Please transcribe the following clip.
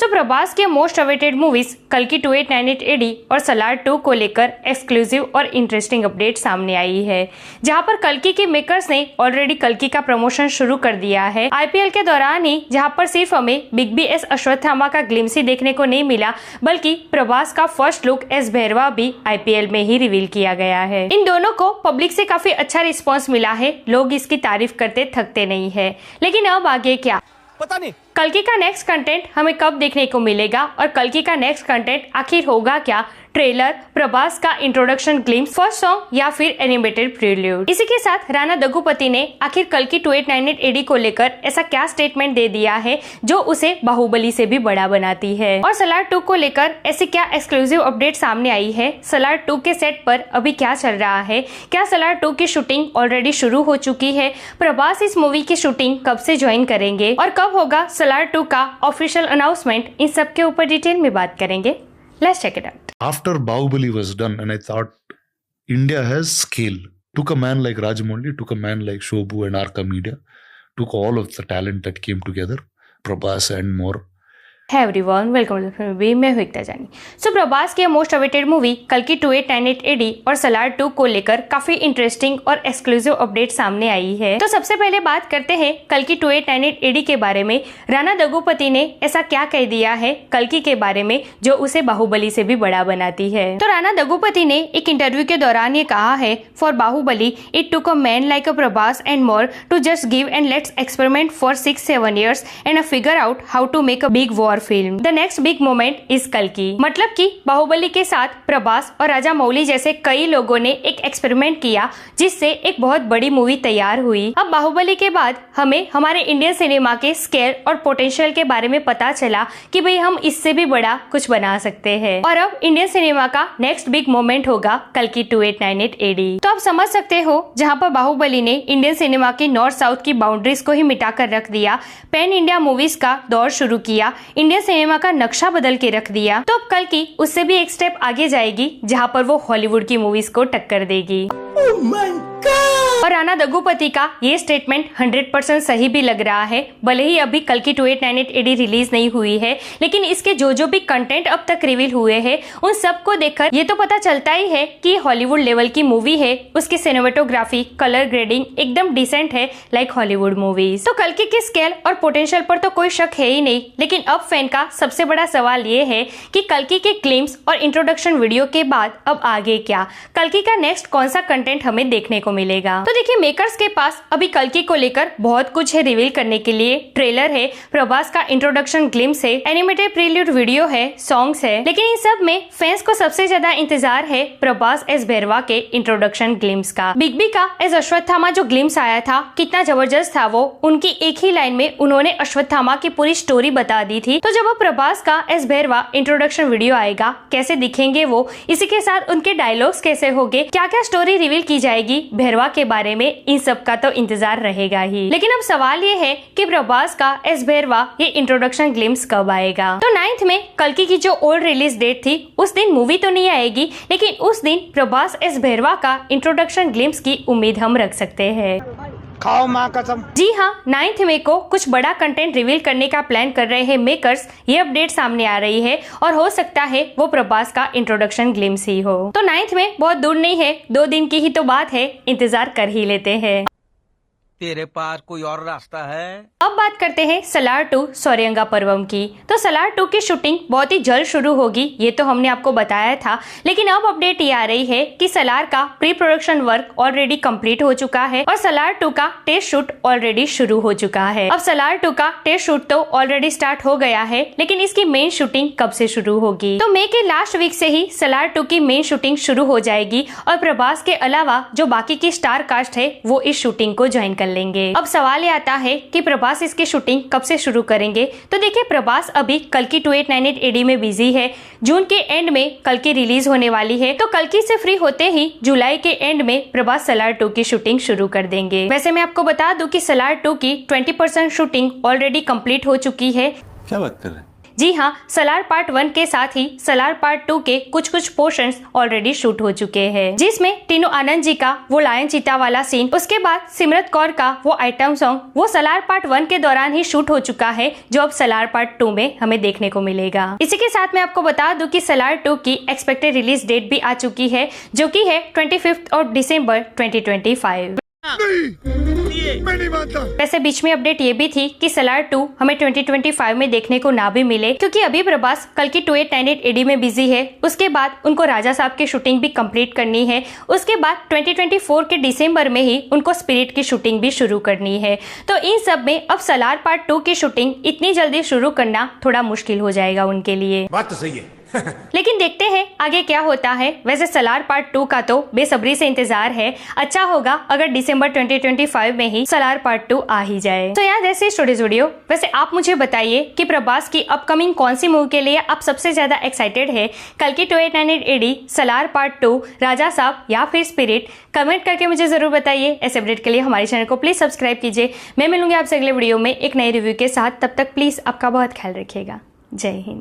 सो प्रभास के most awaited movies कल्कि 2898 AD और सलार 2 को लेकर एक्सक्लूसिव और इंटरेस्टिंग अपडेट सामने आई है, जहां पर कल्कि के मेकर्स ने ऑलरेडी कल्कि का प्रमोशन शुरू कर दिया है। IPL के दौरान ही जहां पर सिर्फ हमें बिग बी एस अश्वत्थामा का ग्लिम्स ही देखने को नहीं मिला, बल्कि प्रभास का फर्स्ट लुक एस भैरवा भी IPL में ही रिवील किया गया है। इन दोनों को पब्लिक से काफी अच्छा रिस्पॉन्स मिला है, लोग इसकी तारीफ करते थकते नहीं है। लेकिन अब आगे क्या पता नहीं। कल्कि का नेक्स्ट कंटेंट हमें कब देखने को मिलेगा और कल्कि का नेक्स्ट कंटेंट आखिर होगा क्या? ट्रेलर, प्रभास का इंट्रोडक्शन ग्लिम्स, फर्स्ट सॉन्ग या फिर एनिमेटेड प्रील्यूड। इसी के साथ राणा दग्गुपति ने आखिर कल्कि 2898 AD को लेकर ऐसा क्या स्टेटमेंट दे दिया है जो उसे बाहुबली से भी बड़ा बनाती है, और सलार 2 को लेकर ऐसी क्या एक्सक्लूसिव अपडेट सामने आई है? सलार 2 के सेट पर अभी क्या चल रहा है? क्या सलार 2 की शूटिंग ऑलरेडी शुरू हो चुकी है? प्रभास इस मूवी की शूटिंग कब से ज्वाइन करेंगे और कब होगा सलार 2 का ऑफिशियल अनाउंसमेंट? इन सब के ऊपर डिटेल में बात करेंगे। Let's check it out. After Bahubali was done, and I thought India has scale. Took a man like Rajamouli, took a man like Shobhu and Arca Media, took all of the talent that came together, Prabhas and more. Hey everyone, welcome to the movie. मैं हूं एकता जानी। सो प्रभास की most awaited movie कल्कि 2898 AD और सलार 2 को लेकर काफी interesting और एक्सक्लूसिव अपडेट सामने आई है। तो सबसे पहले बात करते हैं कल्कि 2898 AD के बारे में। राणा दग्गुपति ने ऐसा क्या कह दिया है कल्कि के बारे में जो उसे बाहुबली से भी बड़ा बनाती है? तो राणा दग्गुपति ने एक इंटरव्यू के दौरान ये कहा है, for Baahubali it took a man like a Prabhas and more to just give and let's experiment for 6-7 years and figure out how to make a big war film. The next big moment is कल्कि। मतलब कि बाहुबली के साथ प्रभास और राजामौली जैसे कई लोगों ने एक एक्सपेरिमेंट किया जिससे एक बहुत बड़ी मूवी तैयार हुई। अब बाहुबली के बाद हमें हमारे इंडियन सिनेमा के स्केल और पोटेंशियल के बारे में पता चला कि भाई हम इससे भी बड़ा कुछ बना सकते हैं, और अब इंडियन सिनेमा का नेक्स्ट बिग मोमेंट होगा कल्कि 2898 AD। तो आप समझ सकते हो, जहाँ पर बाहुबली ने इंडियन सिनेमा की नॉर्थ साउथ की बाउंड्रीज को ही मिटा कर रख दिया, पैन इंडिया मूवीज का दौर शुरू किया, इंडियन सिनेमा का नक्शा बदल के रख दिया, तो अब कल्कि उससे भी एक स्टेप आगे जाएगी जहाँ पर वो हॉलीवुड की मूवीज को टक्कर देगी। Oh my God! और राणा दग्गुपति का ये स्टेटमेंट 100% सही भी लग रहा है। भले ही अभी कल्कि 2898 AD रिलीज नहीं हुई है, लेकिन इसके जो भी कंटेंट अब तक रिवील हुए हैं उन सबको देखकर ये तो पता चलता ही है कि हॉलीवुड लेवल की मूवी है। उसकी सिनेमेटोग्राफी, कलर ग्रेडिंग एकदम डिसेंट है, लाइक हॉलीवुड मूवीज। तो कल्कि के स्केल और पोटेंशियल पर तो कोई शक है ही नहीं, लेकिन अब फैन का सबसे बड़ा सवाल ये है कि कल्कि के ग्लिम्स और इंट्रोडक्शन वीडियो के बाद अब आगे क्या? कल्कि का नेक्स्ट कौन सा कंटेंट हमें देखने को मिलेगा? तो देखिए, मेकर्स के पास अभी कल्कि को लेकर बहुत कुछ है रिवील करने के लिए। ट्रेलर है, प्रभास का इंट्रोडक्शन ग्लिम्स है, एनिमेटेड प्रील्यूड वीडियो है, सॉन्ग्स है, लेकिन इन सब में फैंस को सबसे ज्यादा इंतजार है प्रभास एस भैरवा के इंट्रोडक्शन ग्लिम्स का। बिग बी का एस अश्वत्थामा जो ग्लिम्स आया था, कितना जबरदस्त था वो। उनकी एक ही लाइन में उन्होंने अश्वत्थामा की पूरी स्टोरी बता दी थी। तो जब अब प्रभास का एस भैरवा इंट्रोडक्शन वीडियो आएगा, कैसे दिखेंगे वो, इसी के साथ उनके डायलॉग्स कैसे होंगे, क्या क्या स्टोरी रिवील की जाएगी भैरवा के बारे में, इन सब का तो इंतजार रहेगा ही। लेकिन अब सवाल ये है कि प्रभास का एस भैरवा ये इंट्रोडक्शन ग्लिम्स कब आएगा? तो 9th में कल्कि की जो ओल्ड रिलीज डेट थी उस दिन मूवी तो नहीं आएगी, लेकिन उस दिन प्रभास एस भैरवा का इंट्रोडक्शन ग्लिम्स की उम्मीद हम रख सकते हैं। खाओ माँ कसम। जी हाँ, 9th मई को कुछ बड़ा कंटेंट रिवील करने का प्लान कर रहे हैं मेकर्स। ये अपडेट सामने आ रही है और हो सकता है वो प्रभास का इंट्रोडक्शन ग्लिम्स ही हो। तो 9th में बहुत दूर नहीं है, 2 दिन की ही तो बात है, इंतजार कर ही लेते हैं। तेरे पास कोई और रास्ता है? अब बात करते हैं सलार 2 सौर्यंगा पर्वम की। तो सलार 2 की शूटिंग बहुत ही जल्द शुरू होगी, ये तो हमने आपको बताया था, लेकिन अब अपडेट ये आ रही है कि सलार का pre production work already complete हो चुका है और सलार 2 का टेस्ट शूट ऑलरेडी शुरू हो चुका है। अब सलार 2 का टेस्ट शूट तो ऑलरेडी स्टार्ट हो गया है, लेकिन इसकी मेन शूटिंग कब से शुरू होगी? तो मई के लास्ट वीक से ही सलार 2 की मेन शूटिंग शुरू हो जाएगी और प्रभास के अलावा जो बाकी की स्टार कास्ट है वो इस शूटिंग को ज्वाइन कर लेंगे। अब सवाल ये आता है कि प्रभास इसकी शूटिंग कब से शुरू करेंगे? तो देखिए, प्रभास अभी कल्कि 2898 AD में बिजी है। जून के एंड में कल्कि रिलीज होने वाली है, तो कल्कि से फ्री होते ही जुलाई के एंड में प्रभास सलार 2 की शूटिंग शुरू कर देंगे। वैसे मैं आपको बता दूं कि सलार 2 की 20% शूटिंग ऑलरेडी कंप्लीट हो चुकी है। क्या बात कर रहे हैं? जी हाँ, सलार पार्ट 1 के साथ ही सलार पार्ट 2 के कुछ पोर्शंस ऑलरेडी शूट हो चुके हैं, जिसमें टीनू आनंद जी का वो लायन चीता वाला सीन, उसके बाद सिमरत कौर का वो आइटम सॉन्ग वो सलार पार्ट 1 के दौरान ही शूट हो चुका है, जो अब सलार पार्ट 2 में हमें देखने को मिलेगा। इसी के साथ मैं आपको बता दूं कि सलार 2 की एक्सपेक्टेड रिलीज डेट भी आ चुकी है, जो कि है 25 ऑफ दिसंबर 2025। मैं नहीं मानता। वैसे बीच में अपडेट ये भी थी कि सलार 2 हमें 2025 में देखने को ना भी मिले, क्योंकि अभी प्रभास कल्कि 2898 AD में बिजी है। उसके बाद उनको राजा साहब की शूटिंग भी कंप्लीट करनी है। उसके बाद 2024 के दिसंबर में ही उनको स्पिरिट की शूटिंग भी शुरू करनी है। तो इन सब में अब सलार पार्ट 2 की शूटिंग इतनी जल्दी शुरू करना थोड़ा मुश्किल हो जाएगा उनके लिए। बात तो सही है। लेकिन देखते हैं आगे क्या होता है। वैसे सलार पार्ट 2 का तो बेसब्री से इंतजार है। अच्छा होगा अगर दिसंबर 2025 में ही सलार पार्ट 2 आ ही जाए। तो यार जैसे स्टोरीज वीडियो, वैसे आप मुझे बताइए कि प्रभास की अपकमिंग कौन सी मूवी के लिए आप सबसे ज्यादा एक्साइटेड है, कल्कि 2898 AD, सलार पार्ट 2, राजा साहब या फिर स्पिरिट? कमेंट करके मुझे जरूर बताइए। ऐसे अपडेट के लिए हमारे चैनल को प्लीज सब्सक्राइब कीजिए। मैं मिलूंगी आपसे अगले वीडियो में एक नए रिव्यू के साथ। तब तक प्लीज आपका बहुत ख्याल रखिएगा। जय हिंद।